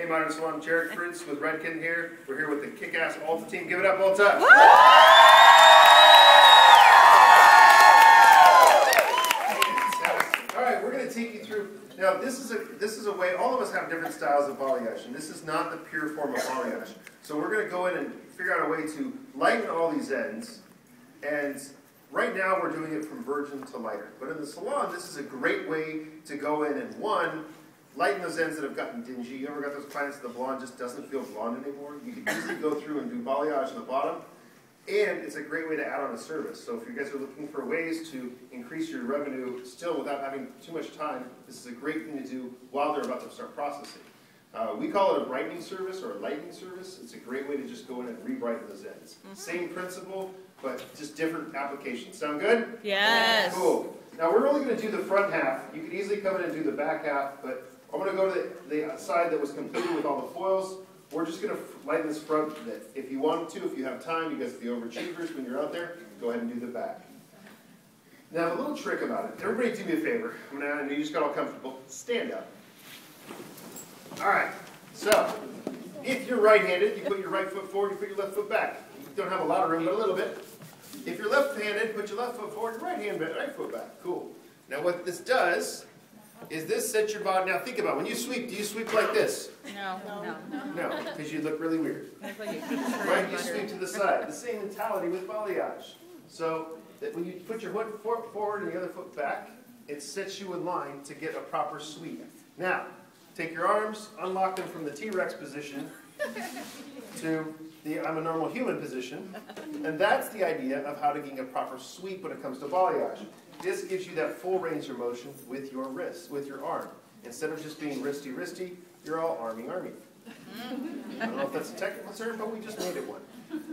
Hey, Modern Salon, Jerric with Redken here. We're here with the kick-ass Ulta team. Give it up, Ulta! Alright, we're going to take you through. Now, this is a way, all of us have different styles of balayage, and this is not the pure form of balayage. So we're going to go in and figure out a way to lighten all these ends, and right now we're doing it from virgin to lighter. But in the salon, this is a great way to go in and, one, lighten those ends that have gotten dingy. You ever got those clients that the blonde just doesn't feel blonde anymore? You can easily go through and do balayage on the bottom, and it's a great way to add on a service. So if you guys are looking for ways to increase your revenue still without having too much time, this is a great thing to do while they're about to start processing. We call it a brightening service or a lightening service. It's a great way to just go in and re-brighten those ends. Same principle, but just different applications. Sound good? Yes. Cool. Now we're only going to do the front half. You could easily come in and do the back half, but I'm going to go to the side that was completed with all the foils. We're just going to lighten this front. If you want to, if you have time, you guys are the overachievers when you're out there, go ahead and do the back. Now, a little trick about it. Everybody do me a favor. And you just got all comfortable. Stand up. All right. So, if you're right-handed, you put your right foot forward, you put your left foot back. You don't have a lot of room, but a little bit. If you're left-handed, put your left foot forward, right foot back. Cool. Now, what this does is this sets your body. Now think about it. When you sweep, do you sweep like this? No. No, because you look really weird. Right? You sweep to the side. The same mentality with balayage. So that when you put your foot forward and the other foot back, it sets you in line to get a proper sweep. Now, take your arms, unlock them from the T-Rex position to the I'm a normal human position, and that's the idea of how to get a proper sweep when it comes to balayage. This gives you that full range of motion with your wrist, with your arm. Instead of just being wristy, you're all army. I don't know if that's a technical term, but we just made it one.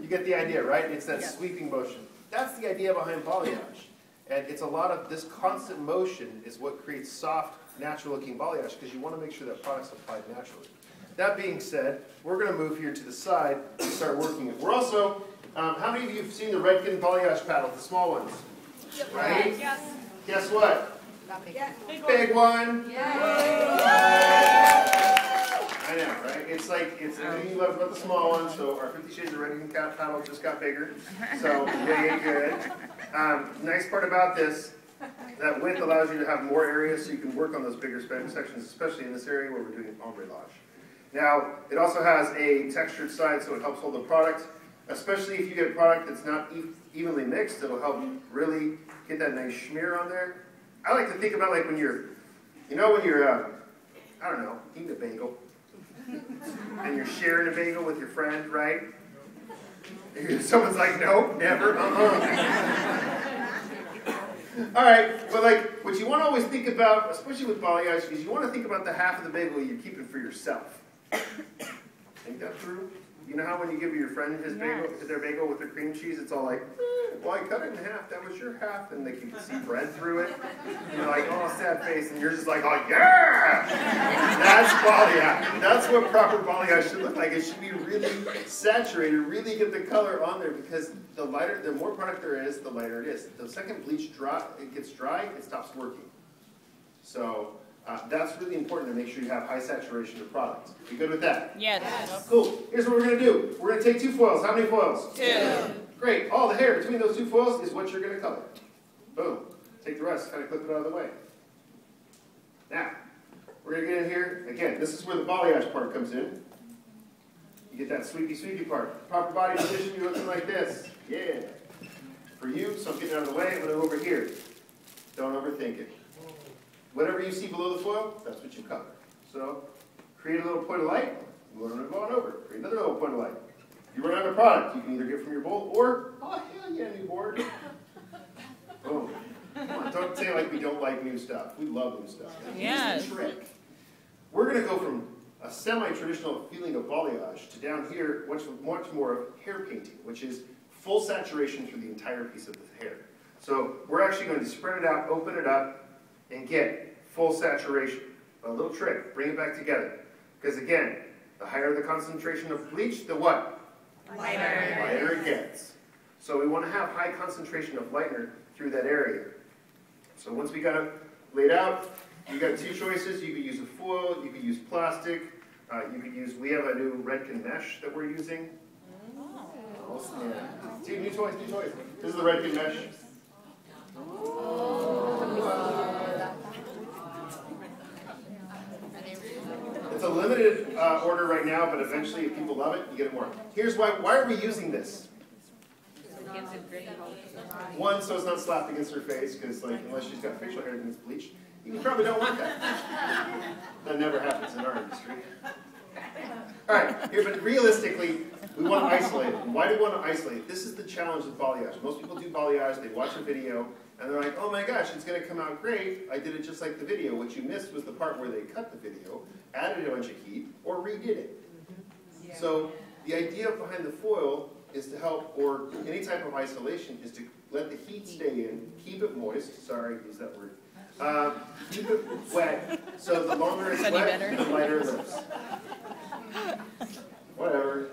You get the idea, right? It's that sweeping motion. That's the idea behind balayage. And it's a lot of this constant motion is what creates soft, natural-looking balayage because you want to make sure that product's applied naturally. That being said, we're going to move here to the side and start working it. We're also, how many of you have seen the Redken balayage paddle, the small ones? Right? Yes. Guess what? Big one. I know, right? It's like, it's everything you love about the small one, so our 50 Shades of Redken paddle just got bigger. So, good. Nice part about this, that width allows you to have more areas so you can work on those bigger sections, especially in this area where we're doing ombrelage. Now, it also has a textured side, so it helps hold the product. Especially if you get a product that's not evenly mixed, it'll help really get that nice smear on there. I like to think about like when you're, I don't know, eating a bagel. And you're sharing a bagel with your friend, right? Someone's like, no, never, All right, but like what you want to always think about, especially with balayage, is you want to think about the half of the bagel you're keeping for yourself. Think that through. You know how when you give your friend his bagel, their bagel with the cream cheese, it's all like, well, I cut it in half. That was your half, and like you can see bread through it. And you're like, oh, sad face, and you're just like, oh yeah! That's balayage. That's what proper balayage should look like. It should be really saturated, really get the color on there, because the more product there is, the lighter it is. The second bleach gets dry, it stops working. So. That's really important to make sure you have high saturation of product. You good with that? Yes. Cool. Here's what we're going to do. We're going to take 2 foils. How many foils? 2. Great. All the hair between those 2 foils is what you're going to color. Boom. Take the rest, kind of clip it out of the way. Now, we're going to get in here. Again, this is where the balayage part comes in. You get that sweepy part. Proper body position, you're looking like this. Yeah. For you, so I'm getting out of the way, I'm going to go over here. Don't overthink it. Whatever you see below the foil, that's what you color. So, create a little point of light, move it on over. Create another little point of light. If you run out of product, you can either get from your bowl or, oh hell yeah, new board. Boom. Come on, don't say like we don't like new stuff. We love new stuff. Here's the trick. We're going to go from a semi-traditional feeling of balayage to down here, much more of hair painting, which is full saturation through the entire piece of the hair. So, we're actually going to spread it out, open it up, and get full saturation. A little trick, bring it back together. Because again, the higher the concentration of bleach, the what? Lighter. Lighter it gets. So we want to have high concentration of lightener through that area. So once we got it laid out, you got 2 choices. You could use a foil, you could use plastic. You could use, we have a new Redken mesh that we're using. Oh, snap. See, new toys, new toys. This is the Redken mesh. It's a limited order right now, but eventually if people love it, you get more. Here's why are we using this? One, so it's not slapped against her face, because like, unless she's got facial hair that needs bleached, you probably don't want that. That never happens in our industry. All right, here, but realistically, we want to isolate it. Why do we want to isolate it? This is the challenge with balayage. Most people do balayage, they watch a video, and they're like, oh my gosh, it's going to come out great. I did it just like the video. What you missed was the part where they cut the video, added a bunch of heat, or redid it. Yeah. So the idea behind the foil is to help, or any type of isolation, is to let the heat stay in, keep it moist, sorry, use that word, keep it wet, so the longer it's wet, the lighter it lips. Whatever.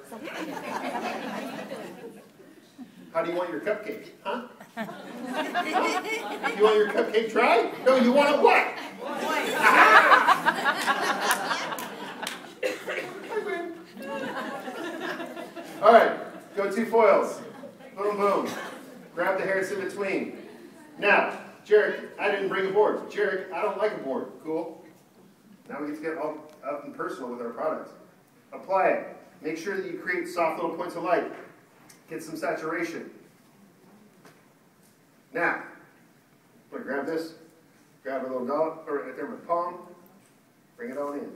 How do you want your cupcake? Huh? You want your cupcake dry? No, you want it wet. All right, go-to foils. Boom, boom. Grab the hairs in between. Now, Jerric, I didn't bring a board. Jerric, I don't like a board. Cool. Now we get to get all up and personal with our product. Apply it. Make sure that you create soft little points of light. Get some saturation. Now, I'm going to grab this, grab a little dollop, or right there in my palm, bring it on in.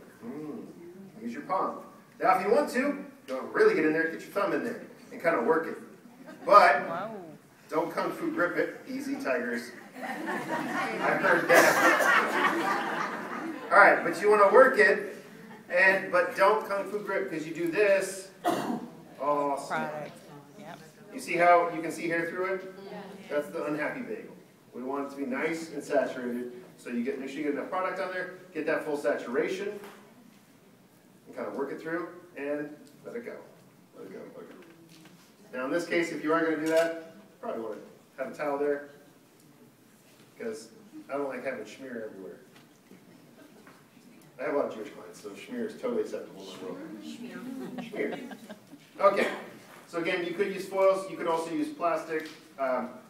Use your palm. Now if you want to, don't really get in there, get your thumb in there and kind of work it. But don't kung fu grip it. Easy, tigers. I've heard that. All right, but you want to work it, but don't kung fu grip, because you do this. Oh, snap. Yep. You see how you can see hair through it? That's the unhappy bagel. We want it to be nice and saturated, so you make sure you get enough product on there, get that full saturation, and kind of work it through, and let it go. Let it go, let it go. Now in this case, if you are going to do that, probably want to have a towel there, because I don't like having schmear everywhere. I have a lot of Jewish clients, so schmear is totally acceptable in my world. Schmear. Okay, so again, you could use foils, you could also use plastic.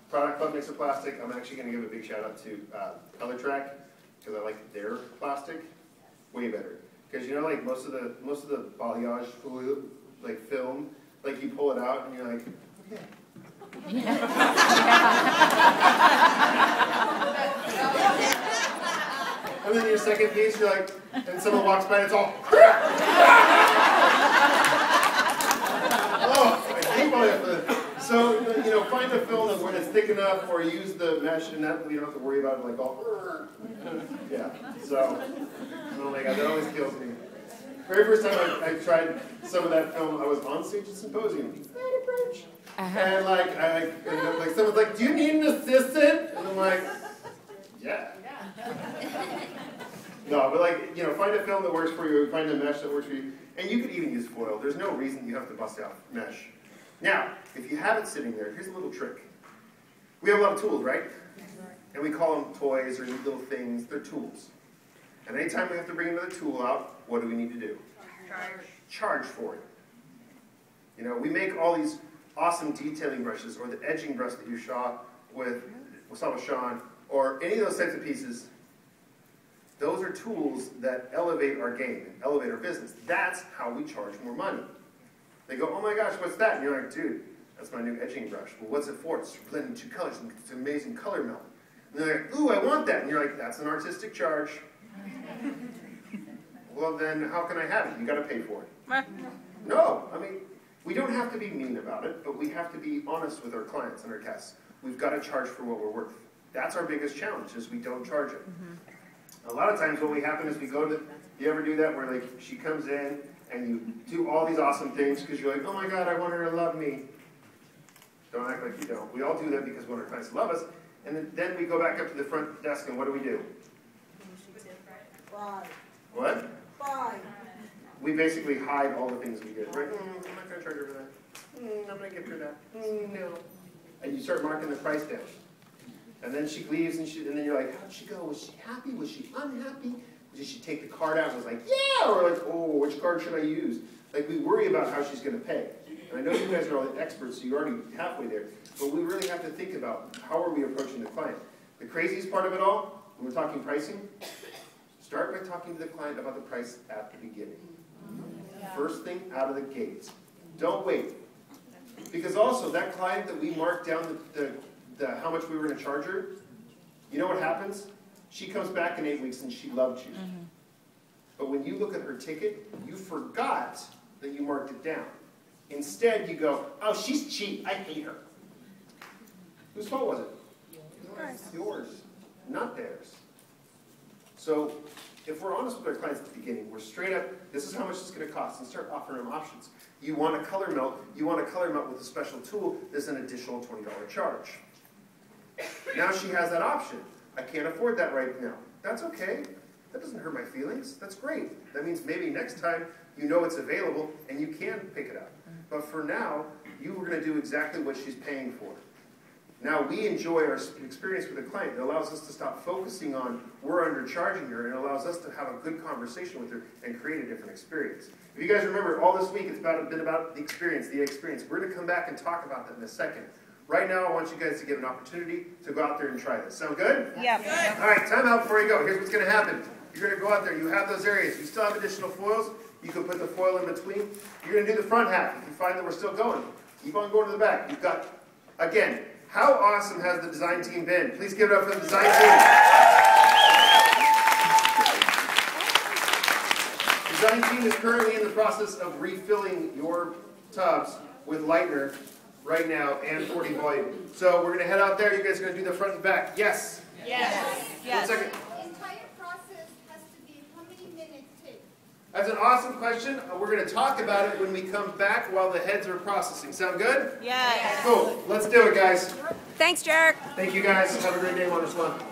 Product Club makes a plastic. I'm actually going to give a big shout out to Color Track, because I like their plastic way better. Because you know, like most of the balayage like film, like you pull it out and you're like, okay. And then your second piece, you're like, and someone walks by and it's all. Oh, I hate balayage. So, you know, find a film where it's thick enough, or use the mesh, and that you don't have to worry about it like all. Yeah. So, oh my God, that always kills me. Very first time I tried some of that film, I was on stage at Symposium. And like someone's like, "Do you need an assistant?" And I'm like, "Yeah." No, but like, you know, find a film that works for you, find a mesh that works for you, and you could even use foil. There's no reason you have to bust out mesh. Now, if you have it sitting there, here's a little trick. We have a lot of tools, right? And we call them toys or little things. They're tools. And anytime we have to bring another tool out, what do we need to do? Charge for it. You know, we make all these awesome detailing brushes, or the edging brush that you saw with Sean, or any of those types of pieces. Those are tools that elevate our game, elevate our business. That's how we charge more money. They go, "Oh my gosh, what's that?" And you're like, "Dude, that's my new edging brush." "Well, what's it for?" "It's blending two colors. It's an amazing color melt." And they're like, "Ooh, I want that." And you're like, "That's an artistic charge." Well, then how can I have it? You got to pay for it. No, I mean, we don't have to be mean about it, but we have to be honest with our clients and our guests. We've got to charge for what we're worth. That's our biggest challenge, is we don't charge it. A lot of times what we happen is we go to, you ever do that where like she comes in and you do all these awesome things because you're like, "Oh my God, I want her to love me." Don't act like you don't. We all do that because we want our clients to love us. And then we go back up to the front desk and what do? Bye. What? Bye. We basically hide all the things we did. Right? I'm not going to charge her for that. I'm going to give her that. No. And you start marking the price down. And then she leaves, and then you're like, "How'd she go? Was she happy? Was she unhappy? Did she take the card out and was like, yeah, or like, oh, which card should I use? Like, we worry about how she's going to pay. And I know you guys are all experts, so you're already halfway there, but we really have to think about how are we approaching the client. The craziest part of it all, when we're talking pricing, start by talking to the client about the price at the beginning. First thing out of the gates. Don't wait. Because also, that client that we marked down how much we were going to charge her, you know what happens? She comes back in 8 weeks and she loved you. But when you look at her ticket, you forgot that you marked it down. Instead, you go, oh, she's cheap. I hate her. Whose fault was it? Yours, not theirs. So if we're honest with our clients at the beginning, we're straight up, this is how much it's going to cost, and start offering them options. You want a color melt, with a special tool, there's an additional $20 charge. Now she has that option. I can't afford that right now. That's okay. That doesn't hurt my feelings. That's great. That means maybe next time you know it's available and you can pick it up. But for now, you were going to do exactly what she's paying for. Now we enjoy our experience with the client. It allows us to stop focusing on we're undercharging her, and it allows us to have a good conversation with her and create a different experience. If you guys remember, all this week it's been about the experience, We're going to come back and talk about that in a second. Right now, I want you guys to get an opportunity to go out there and try this. Sound good? Yeah. All right, time out before you go. Here's what's going to happen. You're going to go out there. You have those areas. You still have additional foils. You can put the foil in between. You're going to do the front half. If you find that we're still going, keep on going to the back. You've got, again, how awesome has the design team been? Please give it up for the design team. The design team is currently in the process of refilling your tubs with lightener right now and 40 volume. So we're going to head out there. You guys are going to do the front and back. Yes? Yes. Yes. 1 second. The entire process has to be how many minutes take? That's an awesome question. We're going to talk about it when we come back while the heads are processing. Sound good? Yes. Cool. Let's do it, guys. Thanks, Jerric. Thank you, guys. Have a great day, Wonderful.